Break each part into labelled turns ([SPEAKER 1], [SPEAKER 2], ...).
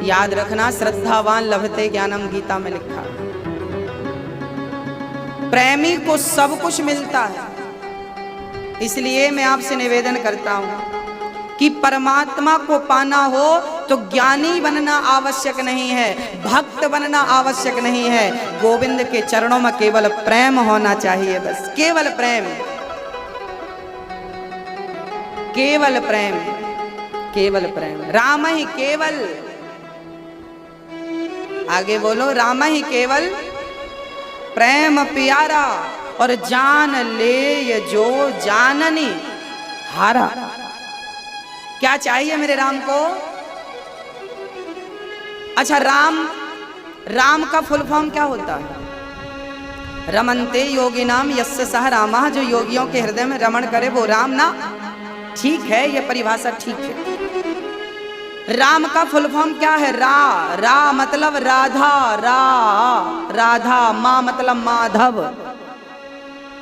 [SPEAKER 1] याद रखना, श्रद्धावान लभते ज्ञानम, गीता में लिखा। प्रेमी को सब कुछ मिलता है। इसलिए मैं आपसे निवेदन करता हूं कि परमात्मा को पाना हो तो ज्ञानी बनना आवश्यक नहीं है, भक्त बनना आवश्यक नहीं है। गोविंद के चरणों में केवल प्रेम होना चाहिए, बस केवल प्रेम, केवल प्रेम, केवल प्रेम। राम ही केवल, आगे बोलो, राम ही केवल प्रेम प्यारा, और जान ले ये जो जाननी हारा। क्या चाहिए मेरे राम को? अच्छा, राम का फुल फॉर्म क्या होता है? रमनते योगी नाम यस्य सह रामा, जो योगियों के हृदय में रमण करे वो राम ना। ठीक है, ये परिभाषा ठीक है। राम का फुल फॉर्म क्या है? रा मतलब राधा, राधा, मा मतलब माधव,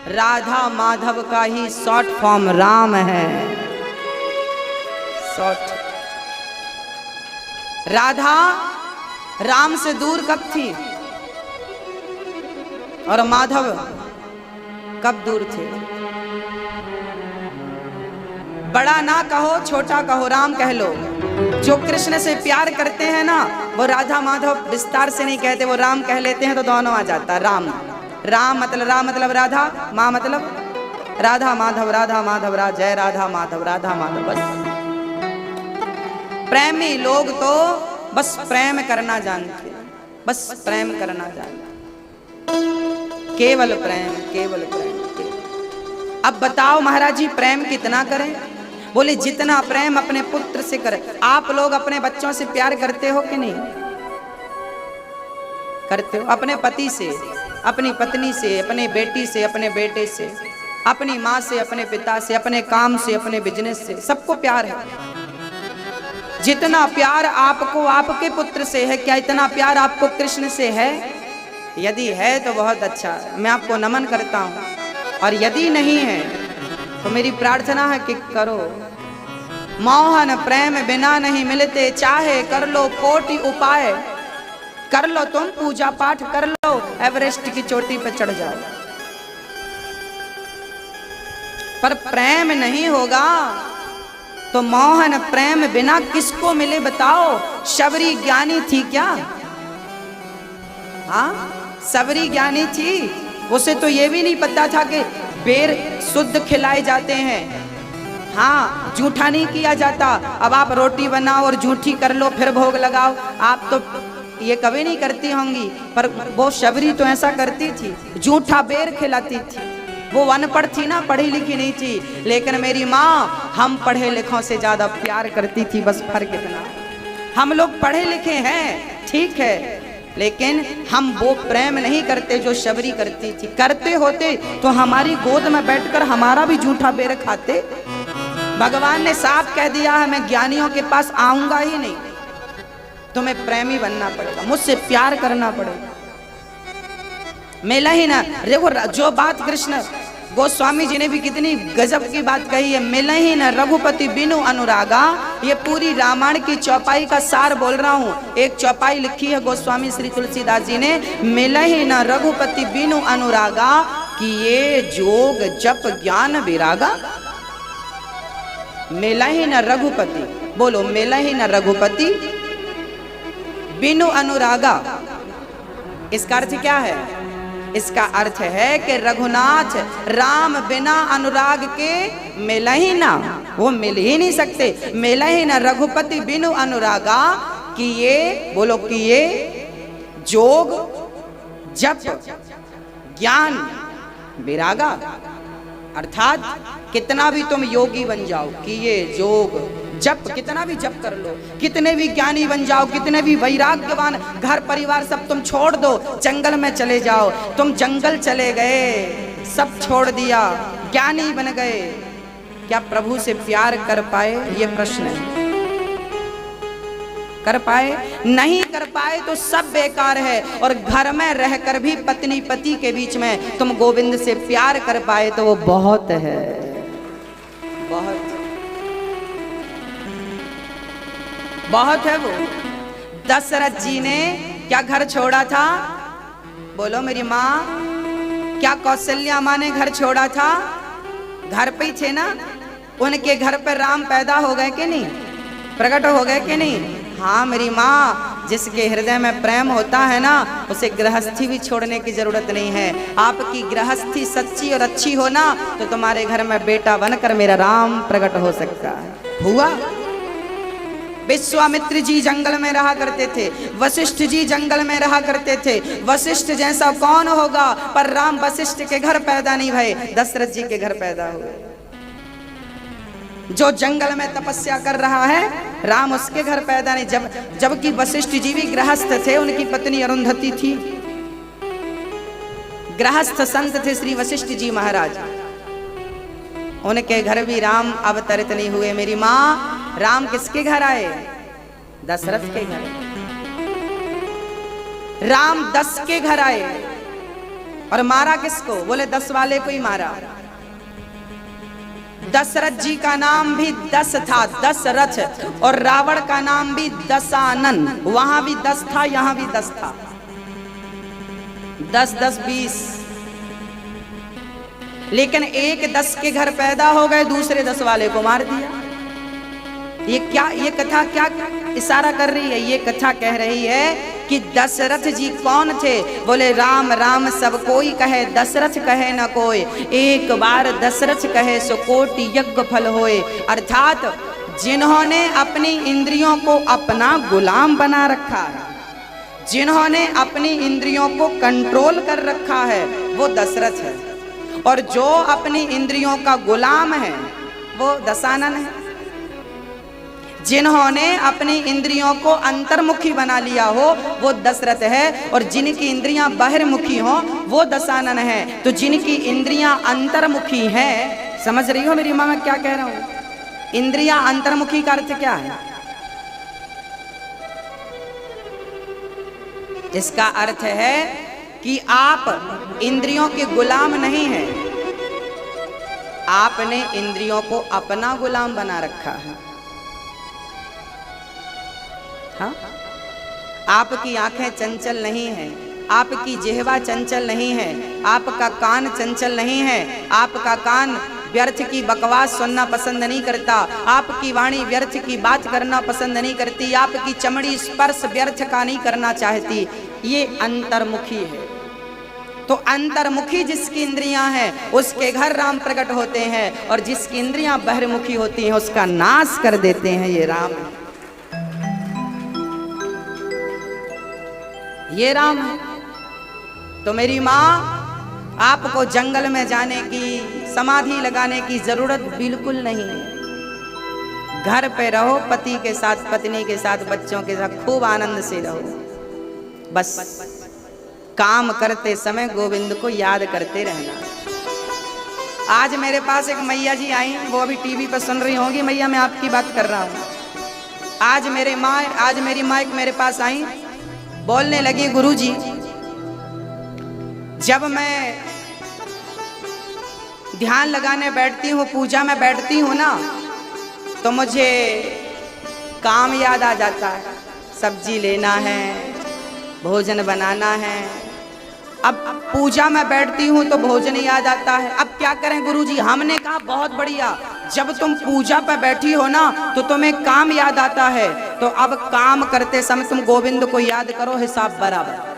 [SPEAKER 1] राधा माधव का ही शॉर्ट फॉर्म राम है। शॉर्ट। राधा राम से दूर कब थी और माधव कब दूर थे? बड़ा ना कहो, छोटा कहो, राम कह लो। जो कृष्ण से प्यार करते हैं ना, वो राधा माधव विस्तार से नहीं कहते, वो राम कह लेते हैं तो दोनों आ जाता है। राम मतलब राधा, माँ मतलब राधा माधव, राधा माधव जय राधा माधव, राधा माधव। बस प्रेमी लोग तो बस प्रेम करना जानते हैं, बस प्रेम करना जानते, केवल प्रेम, केवल प्रेम। अब बताओ महाराज जी, प्रेम कितना करें? बोले जितना प्रेम अपने पुत्र से करें। आप लोग अपने बच्चों से प्यार करते हो कि नहीं करते हो? अपने पति से, अपनी पत्नी से, अपने बेटी से, अपने बेटे से, अपनी माँ से, अपने पिता से, अपने काम से, अपने बिजनेस से, सबको प्यार है। जितना प्यार आपको आपके पुत्र से है, क्या इतना प्यार आपको कृष्ण से है? यदि है तो बहुत अच्छा, मैं आपको नमन करता हूँ, और यदि नहीं है तो मेरी प्रार्थना है कि करो। मोहन प्रेम बिना नहीं मिलते, चाहे कर लो कोटि उपाय, कर लो तुम पूजा पाठ, कर लो एवरेस्ट की चोटी पर चढ़ जाओ, पर प्रेम नहीं होगा तो मोहन प्रेम बिना किसको मिले बताओ? शबरी ज्ञानी थी क्या? हाँ, सबरी ज्ञानी थी, उसे तो ये भी नहीं पता था कि बेर शुद्ध खिलाए जाते हैं। हाँ, झूठा नहीं किया जाता। अब आप रोटी बनाओ और झूठी कर लो फिर भोग लगाओ, आप तो ये कभी नहीं करती होंगी, पर वो शबरी तो ऐसा करती थी, झूठा बेर खिलाती थी। वो अनपढ़ थी ना, पढ़ी लिखी नहीं थी, लेकिन मेरी माँ हम पढ़े लिखों से ज्यादा प्यार करती थी। बस फर्क इतना, हम लोग पढ़े लिखे हैं ठीक है, लेकिन हम वो प्रेम नहीं करते जो शबरी करती थी। करते होते तो हमारी गोद में बैठकर हमारा भी झूठा बेर खाते। भगवान ने साफ कह दिया है, मैं ज्ञानियों के पास आऊंगा ही नहीं, तुम्हें प्रेमी बनना पड़ेगा, मुझसे प्यार करना पड़ेगा। मिला ही ना, देखो जो बात कृष्ण गोस्वामी जी ने भी कितनी गजब की बात कही है, मिला ही ना रघुपति बिनु अनुरागा। ये पूरी रामायण की चौपाई का सार बोल रहा हूँ। एक चौपाई लिखी है गोस्वामी श्री तुलसीदास जी ने, मिला ही ना रघुपति बिनु अनुरागा, कि ये जोग जप ज्ञान विरागा। मिला ही ना रघुपति, बोलो मिला ही ना रघुपति बिनु अनुरागा। इसका अर्थ क्या है? इसका अर्थ है कि रघुनाथ राम बिना अनुराग के मिला ही ना, वो मिल ही नहीं सकते। मिला ही ना रघुपति बिनु अनुरागा, कि ये बोलो कि ये जोग जप ज्ञान विरागा, अर्थात कितना भी तुम योगी बन जाओ, कि ये जोग जप कितना भी जप कर लो, कितने भी ज्ञानी बन जाओ, कितने भी वैराग्यवान, घर परिवार सब तुम छोड़ दो, जंगल में चले जाओ, तुम जंगल चले गए, सब छोड़ दिया, ज्ञानी बन गए, क्या प्रभु से प्यार कर पाए? ये प्रश्न है। कर पाए? नहीं कर पाए तो सब बेकार है। और घर में रहकर भी पत्नी पति के बीच में तुम गोविंद से प्यार कर पाए तो वो बहुत है, बहुत बहुत है। वो दशरथ जी ने क्या घर छोड़ा था? बोलो मेरी माँ, क्या कौशल्या माँ ने घर छोड़ा था? घर पे ही थे ना। उनके घर पर राम पैदा हो गए कि नहीं, प्रकट हो गए कि नहीं? हाँ मेरी माँ, जिसके हृदय में प्रेम होता है ना, उसे गृहस्थी भी छोड़ने की जरूरत नहीं है। आपकी गृहस्थी सच्ची और अच्छी हो ना, तो तुम्हारे घर में बेटा बनकर मेरा राम प्रकट हो सकता है। हुआ। विश्वामित्र जी जंगल में रहा करते थे, वशिष्ठ जी जंगल में रहा करते थे। वशिष्ठ जैसा कौन होगा? पर राम वशिष्ठ के घर पैदा नहीं भये, दशरथ जी के घर पैदा हुए। जो जंगल में तपस्या कर रहा है, राम उसके घर पैदा नहीं। जबकि वशिष्ठ जी भी गृहस्थ थे, उनकी पत्नी अरुंधति थी। गृहस्थ संत थे श्री वशिष्ठ जी महाराज, उनके घर भी राम अवतरित नहीं हुए। मेरी माँ, राम किसके घर आए? दशरथ के घर। राम 10 के घर आए और मारा किसको? बोले 10 वाले को ही मारा। दशरथ जी का नाम भी 10 था, दशरथ, और रावण का नाम भी दशानन। वहां भी 10 था, यहां भी 10 था। 10 10 20। लेकिन एक 10 के घर पैदा हो गए, दूसरे 10 वाले को मार दिया। ये कथा क्या इशारा कर रही है? ये कथा कह रही है कि दशरथ जी कौन थे? बोले राम राम सब कोई कहे, दशरथ कहे न कोई। एक बार दशरथ कहे सो कोटि यज्ञ फल होए। अर्थात जिन्होंने अपनी इंद्रियों को अपना गुलाम बना रखा है, जिन्होंने अपनी इंद्रियों को कंट्रोल कर रखा है, वो दशरथ है। और जो अपनी इंद्रियों का गुलाम है, वो दशानन है। जिन्होंने अपनी इंद्रियों को अंतर्मुखी बना लिया हो, वो दशरथ है। और जिनकी इंद्रियां बाहरमुखी हो, वो दशानन है। तो जिनकी इंद्रियां अंतर्मुखी हैं, समझ रही हो मेरी माँ मैं क्या कह रहा हूं? इंद्रियां अंतर्मुखी का अर्थ क्या है? इसका अर्थ है कि आप इंद्रियों के गुलाम नहीं हैं, आपने इंद्रियों को अपना गुलाम बना रखा है। हाँ? आपकी आंखें चंचल नहीं हैं, आपकी जिह्वा चंचल नहीं है, आपका कान चंचल नहीं है। आपका कान व्यर्थ की बकवास सुनना पसंद नहीं करता, आपकी वाणी व्यर्थ की बात करना पसंद नहीं करती, आपकी चमड़ी स्पर्श व्यर्थ का नहीं करना चाहती। ये अंतर्मुखी है। तो अंतर्मुखी जिसकी इंद्रियां हैं, उसके घर राम प्रकट होते हैं, और जिसकी इंद्रियां बहिर्मुखी होती हैं, उसका नाश कर देते हैं। ये राम है, ये राम है। तो मेरी माँ, आपको जंगल में जाने की, समाधि लगाने की जरूरत बिल्कुल नहीं है। घर पे रहो, पति के साथ, पत्नी के साथ, बच्चों के साथ खूब आनंद से रहो। बस काम करते समय गोविंद को याद करते रहना। आज मेरे पास एक मैया जी आई, वो अभी टीवी पर सुन रही होंगी। मैया मैं आपकी बात कर रहा हूँ। आज मेरी माँ एक मेरे पास आई, बोलने लगी, गुरुजी जब मैं ध्यान लगाने बैठती हूँ, पूजा में बैठती हूँ ना, तो मुझे काम याद आ जाता है। सब्जी लेना है, भोजन बनाना है। अब पूजा में बैठती हूँ तो भोजन याद आता है। अब क्या करें गुरुजी? हमने कहा बहुत बढ़िया, जब तुम पूजा पर बैठी हो ना, तो तुम्हें काम याद आता है, तो अब काम करते समय तुम गोविंद को याद करो, हिसाब बराबर।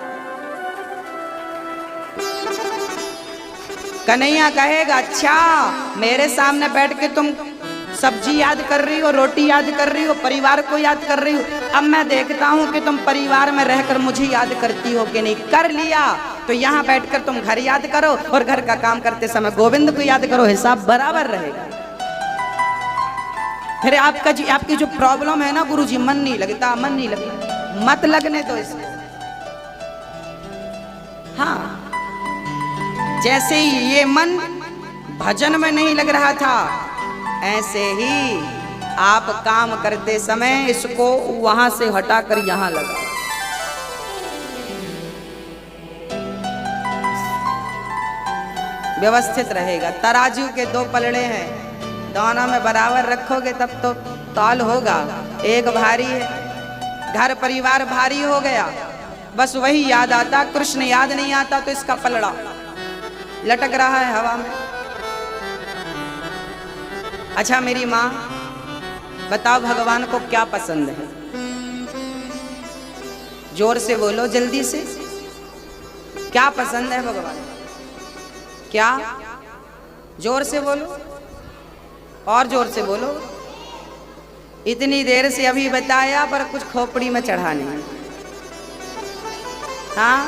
[SPEAKER 1] कन्हैया कहेगा, अच्छा मेरे सामने बैठ के तुम सब्जी याद कर रही हो, रोटी याद कर रही हो, परिवार को याद कर रही हो। अब मैं देखता हूँ कि तुम परिवार में रहकर मुझे याद करती हो कि नहीं। कर लिया तो यहाँ बैठकर तुम घर याद करो, और घर का काम करते समय गोविंद को याद करो, हिसाब बराबर रहेगा। फिर आपकी जो प्रॉब्लम है ना गुरुजी, मन नहीं लगता, मन नहीं लगता, मत लगने दो इसको। हाँ, जैसे ही ये मन भजन में नहीं लग रहा था, ऐसे ही आप काम करते समय इसको वहां से हटाकर यहां लगा। व्यवस्थित रहेगा। तराजू के 2 पलड़े हैं, दोनों में बराबर रखोगे तब तो तौल होगा। एक भारी है, घर परिवार भारी हो गया, बस वही याद आता, कृष्ण याद नहीं आता तो इसका पलड़ा लटक रहा है हवा में। अच्छा मेरी माँ बताओ भगवान को क्या पसंद है? जोर से बोलो, जल्दी से, क्या पसंद है भगवान? क्या? जोर से बोलो, और जोर से बोलो। इतनी देर से अभी बताया पर कुछ खोपड़ी में चढ़ा नहीं। हाँ,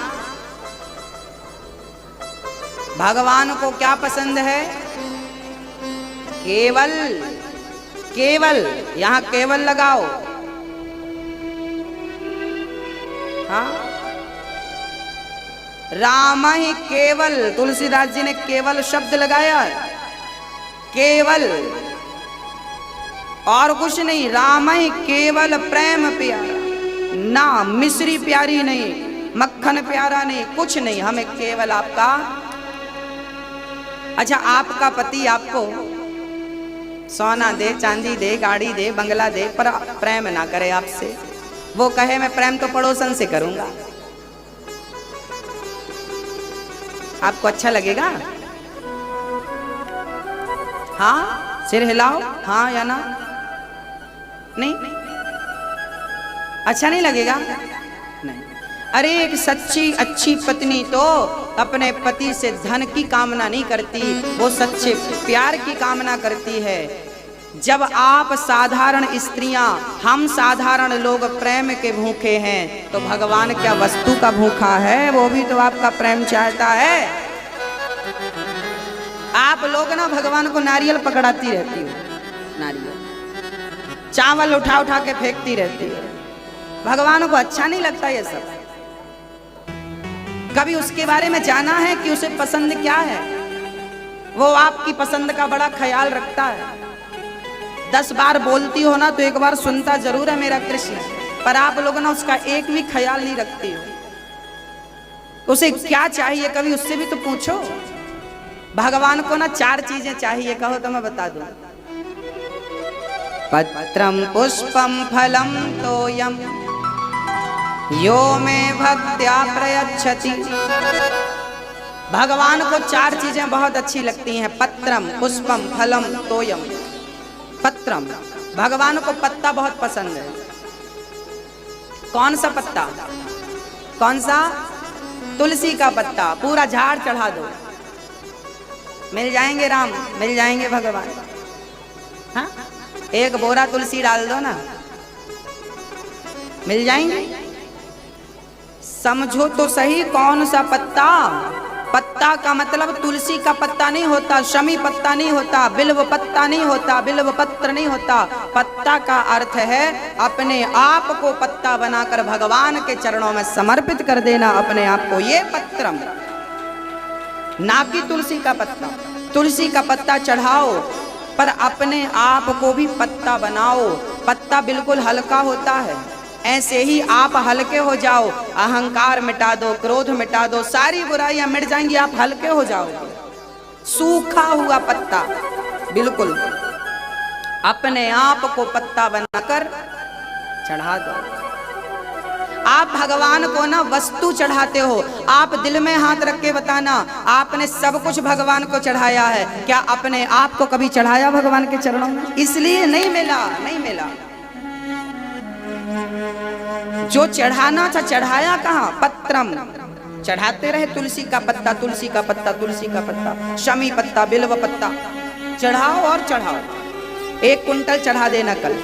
[SPEAKER 1] भगवान को क्या पसंद है? केवल, केवल, यहां केवल लगाओ। हाँ, राम ही केवल, तुलसीदास जी ने केवल शब्द लगाया है, केवल और कुछ नहीं। राम ही केवल प्रेम प्यारा, ना मिश्री प्यारी नहीं, मक्खन प्यारा नहीं, कुछ नहीं, हमें केवल आपका। अच्छा आपका पति आपको सोना दे, चांदी दे, गाड़ी दे, बंगला दे, पर प्रेम ना करे आपसे, वो कहे मैं प्रेम तो पड़ोसन से करूंगा, आपको अच्छा लगेगा? हाँ, सिर हिलाओ, हाँ या ना? नहीं, अच्छा नहीं लगेगा? नहीं। अरे एक सच्ची अच्छी पत्नी तो अपने पति से धन की कामना नहीं करती, वो सच्चे प्यार की कामना करती है। जब आप साधारण स्त्रियां, हम साधारण लोग प्रेम के भूखे हैं, तो भगवान क्या वस्तु का भूखा है? वो भी तो आपका प्रेम चाहता है। आप लोग ना भगवान को नारियल पकड़ाती रहती हो, नारियल चावल उठा उठा के फेंकती रहती है, भगवान को अच्छा नहीं लगता ये सब। कभी उसके बारे में जाना है कि उसे पसंद क्या है? वो आपकी पसंद का बड़ा ख्याल रखता है। 10 बार बोलती हो ना तो एक बार सुनता जरूर है मेरा कृष्ण, पर आप लोग ना उसका एक भी ख्याल नहीं रखती हो। उसे क्या चाहिए कभी उससे भी तो पूछो। भगवान को ना 4 चीजें चाहिए, कहो तो मैं बता दूं। पत्रम पुष्पम फलम तोयम यो में भक्त्या प्रयच्छति। भगवान को 4 चीजें बहुत अच्छी लगती हैं, पत्रम पुष्पम फलम तोयम। पत्रम, भगवान को पत्ता बहुत पसंद है। कौन सा पत्ता? कौन सा? तुलसी का पत्ता, पूरा झाड़ चढ़ा दो, मिल जाएंगे राम, मिल जाएंगे भगवान। हाँ, एक बोरा तुलसी डाल दो ना, मिल जाएंगे। समझो तो सही कौन सा पत्ता? पत्ता का मतलब तुलसी का पत्ता नहीं होता, शमी पत्ता नहीं होता, बिल्व पत्ता नहीं होता, बिल्व पत्र नहीं होता। पत्ता का अर्थ है अपने आप को पत्ता बनाकर भगवान के चरणों में समर्पित कर देना अपने आप को, ये पत्रम, ना कि तुलसी का पत्ता। तुलसी का पत्ता चढ़ाओ पर अपने आप को भी पत्ता बनाओ। पत्ता बिल्कुल हल्का होता है, ऐसे ही आप हल्के हो जाओ, अहंकार मिटा दो, क्रोध मिटा दो, सारी बुराइयां मिट जाएंगी, आप हल्के हो जाओगे। सूखा हुआ पत्ता बिल्कुल अपने आप को पत्ता बनाकर चढ़ा दो। आप भगवान को ना वस्तु चढ़ाते हो, आप दिल में हाथ रख के बताना, आपने सब कुछ भगवान को चढ़ाया है, क्या अपने आप को कभी चढ़ाया भगवान के चरणों में? इसलिए नहीं मिला, नहीं मिला। जो चढ़ाना था चढ़ाया कहाँ? पत्रम, चढ़ाते रहे तुलसी का पत्ता, तुलसी का पत्ता, तुलसी का पत्ता, शमी पत्ता, बिल्व पत्ता, चढ़ाओ और चढ़ाओ। 1 कुंटल चढ़ा देना कल।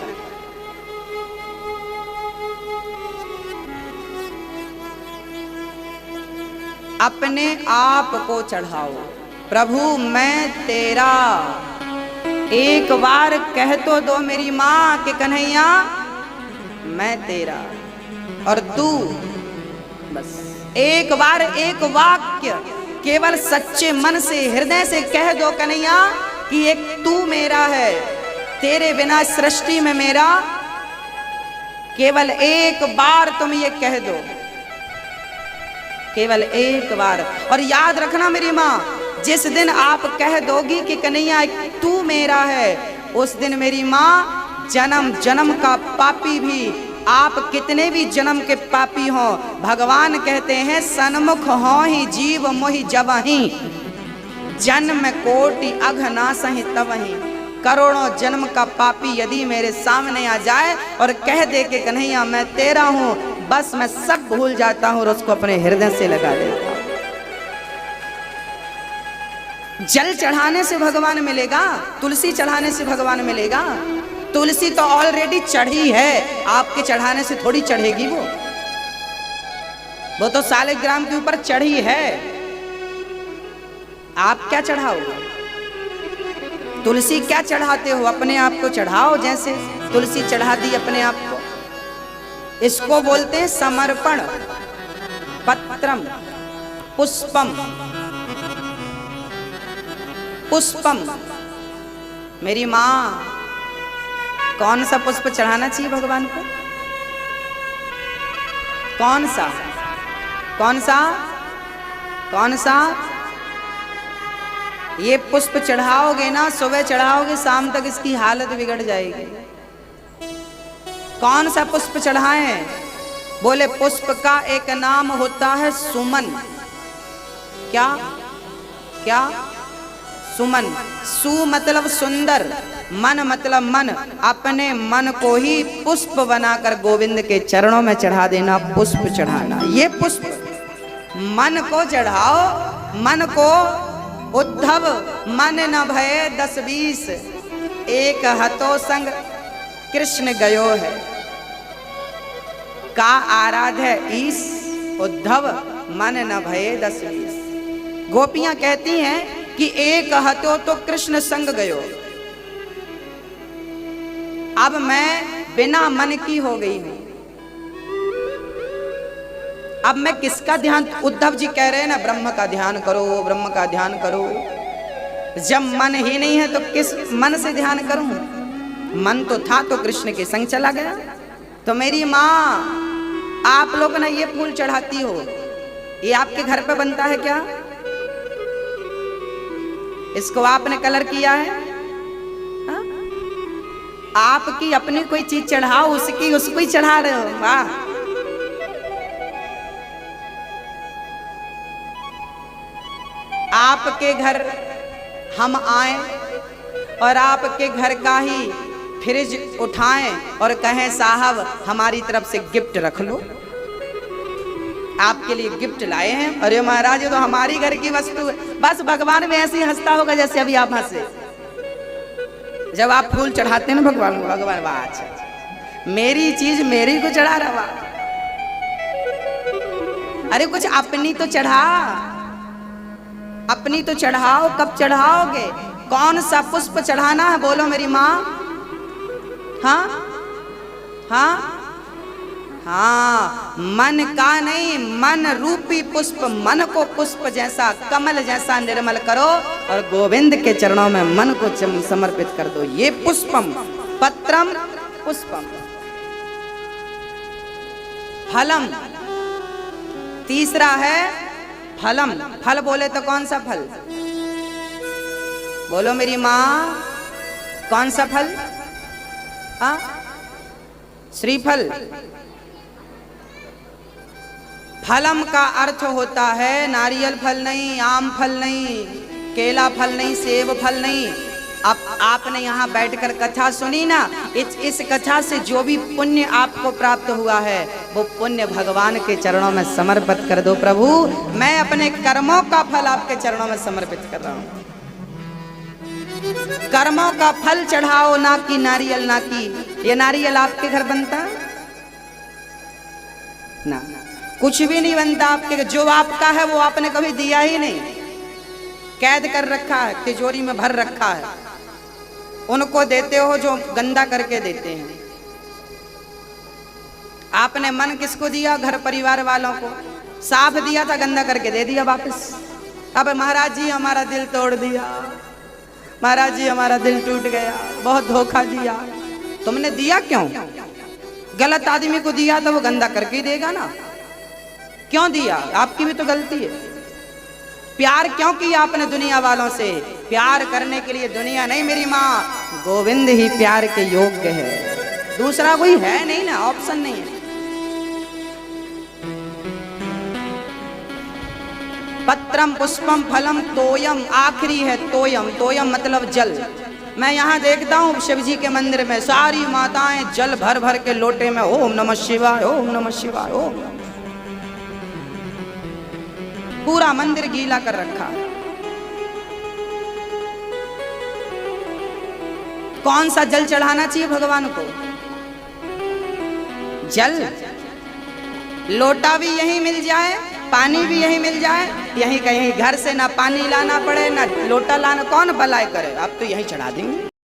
[SPEAKER 1] अपने आप को चढ़ाओ, प्रभु मैं तेरा। एक बार कह तो दो मेरी माँ के कन्हैया मैं तेरा और तू, बस एक बार एक वाक्य केवल सच्चे मन से हृदय से कह दो कन्हैया कि एक तू मेरा है, तेरे बिना सृष्टि में मेरा। केवल एक बार तुम ये कह दो, केवल एक बार। और याद रखना मेरी माँ, जिस दिन आप कह दोगी कि कन्हैया तू मेरा है, उस दिन मेरी माँ जन्म जन्म का पापी भी आप कितने भी जन्म के पापी हो, भगवान कहते हैं सन्मुख हो ही जीव मोहि जबहि, जन्म कोटि अघनासहि तबहि। करोड़ों जन्म का पापी यदि मेरे सामने आ जाए और कह दे कि कन्हैया मैं तेरा हूं, बस मैं सब भूल जाता हूं और उसको अपने हृदय से लगा देता हूं। जल चढ़ाने से भगवान मिलेगा, तुलसी चढ़ाने से भगवान मिलेगा? तुलसी तो ऑलरेडी चढ़ी है, आपके चढ़ाने से थोड़ी चढ़ेगी वो तो सालिग्राम के ऊपर चढ़ी है। आप क्या चढ़ाओगे? तुलसी क्या चढ़ाते हो? अपने आप को चढ़ाओ, जैसे तुलसी चढ़ा दी अपने आप को। इसको बोलते हैं समर्पण। पत्रम पुष्पम, पुष्पम। मेरी माँ, कौन सा पुष्प चढ़ाना चाहिए भगवान को? कौन सा? कौन सा? कौन सा? ये पुष्प चढ़ाओगे ना, सुबह चढ़ाओगे, शाम तक इसकी हालत बिगड़ जाएगी। कौन सा पुष्प चढ़ाएं? बोले पुष्प का एक नाम होता है सुमन। क्या? क्या? सुमन। सु मतलब सुंदर, मन मतलब मन। अपने मन को ही पुष्प बनाकर गोविंद के चरणों में चढ़ा देना, पुष्प चढ़ाना। ये पुष्प मन को चढ़ाओ। मन को उद्धव मन न भये 10-20, एक हतो संग कृष्ण गयो है। का आराध्य ईश, उद्धव मन न भये 10-20। गोपियां कहती हैं कि एक हतो तो कृष्ण संग गयो। अब मैं बिना मन की हो गई हूं। अब मैं किसका ध्यान? उद्धव जी कह रहे हैं ना, ब्रह्म का ध्यान करो, ब्रह्म का ध्यान करो। जब मन ही नहीं है तो किस मन से ध्यान करूं? मन तो था तो कृष्ण के संग चला गया। तो मेरी माँ, आप लोग ना ये फूल चढ़ाती हो, ये आपके घर पे बनता है क्या? इसको आपने कलर किया है? हा? आपकी अपनी कोई चीज चढ़ाओ, उसकी उसको ही चढ़ा रहे हो। वाह! आपके घर हम आए और आपके घर का ही फ्रिज उठाएं और कहें साहब हमारी तरफ से गिफ्ट रख लो। आपके लिए गिफ्ट लाए हैं। अरे महाराज, ये तो हमारी घर की वस्तु है। बस भगवान में ऐसे ही हंसता होगा जैसे अभी आप हंसे जब आप फूल चढ़ाते हैं ना भगवान को। भगवान वाह, अच्छा, मेरी चीज मेरी को चढ़ा रहा। अरे कुछ अपनी तो चढ़ा, अपनी तो चढ़ाओ। कब चढ़ाओगे? कौन सा पुष्प चढ़ाना है? बोलो मेरी माँ। हाँ हाँ हाँ, मन का नहीं, मन रूपी पुष्प। मन को पुष्प जैसा, कमल जैसा निर्मल करो और गोविंद के चरणों में मन को समर्पित कर दो। ये पुष्पम, पत्रम पुष्पम। फलम, तीसरा है फलम। फल बोले तो कौन सा फल? बोलो मेरी माँ, कौन सा फल? हाँ, श्रीफल। फलम का अर्थ होता है नारियल फल नहीं, आम फल नहीं, केला फल नहीं, सेब फल नहीं। अब आपने यहाँ बैठकर कथा सुनी ना, इस कथा से जो भी पुण्य आपको प्राप्त हुआ है वो पुण्य भगवान के चरणों में समर्पित कर दो। प्रभु, मैं अपने कर्मों का फल आपके चरणों में समर्पित कर रहा हूँ। कर्मों का फल चढ़ाओ, ना कि नारियल। ना कि ये नारियल आपके घर बनता ना, कुछ भी नहीं बनता आपके। जो आपका है वो आपने कभी दिया ही नहीं, कैद कर रखा है, तिजोरी में भर रखा है। उनको देते हो जो गंदा करके देते हैं। आपने मन किसको दिया? घर परिवार वालों को। साफ दिया था, गंदा करके दे दिया वापस। अब महाराज जी हमारा दिल तोड़ दिया, महाराज जी हमारा दिल टूट गया, बहुत धोखा दिया। तुमने दिया क्यों? गलत आदमी को दिया तो वो गंदा करके ही देगा ना। क्यों दिया? आपकी भी तो गलती है। प्यार क्यों किया आपने दुनिया वालों से? प्यार करने के लिए दुनिया नहीं मेरी माँ, गोविंद ही प्यार के योग्य है। दूसरा कोई है नहीं ना, ऑप्शन नहीं है। पत्रम पुष्पम फलम तोयम, आखिरी है तोयम। तोयम मतलब जल। मैं यहाँ देखता हूँ शिव जी के मंदिर में सारी माताएं जल भर भर के लोटे में ओम नमः शिवाय, ओम नमः शिवाय, ओम। पूरा मंदिर गीला कर रखा। कौन सा जल चढ़ाना चाहिए भगवान को? जल। लोटा भी यहीं मिल जाए, पानी भी यहीं मिल जाए, यहीं कहीं घर से ना पानी लाना पड़े ना लोटा लाना, कौन भलाई करे, आप तो यहीं चढ़ा देंगे।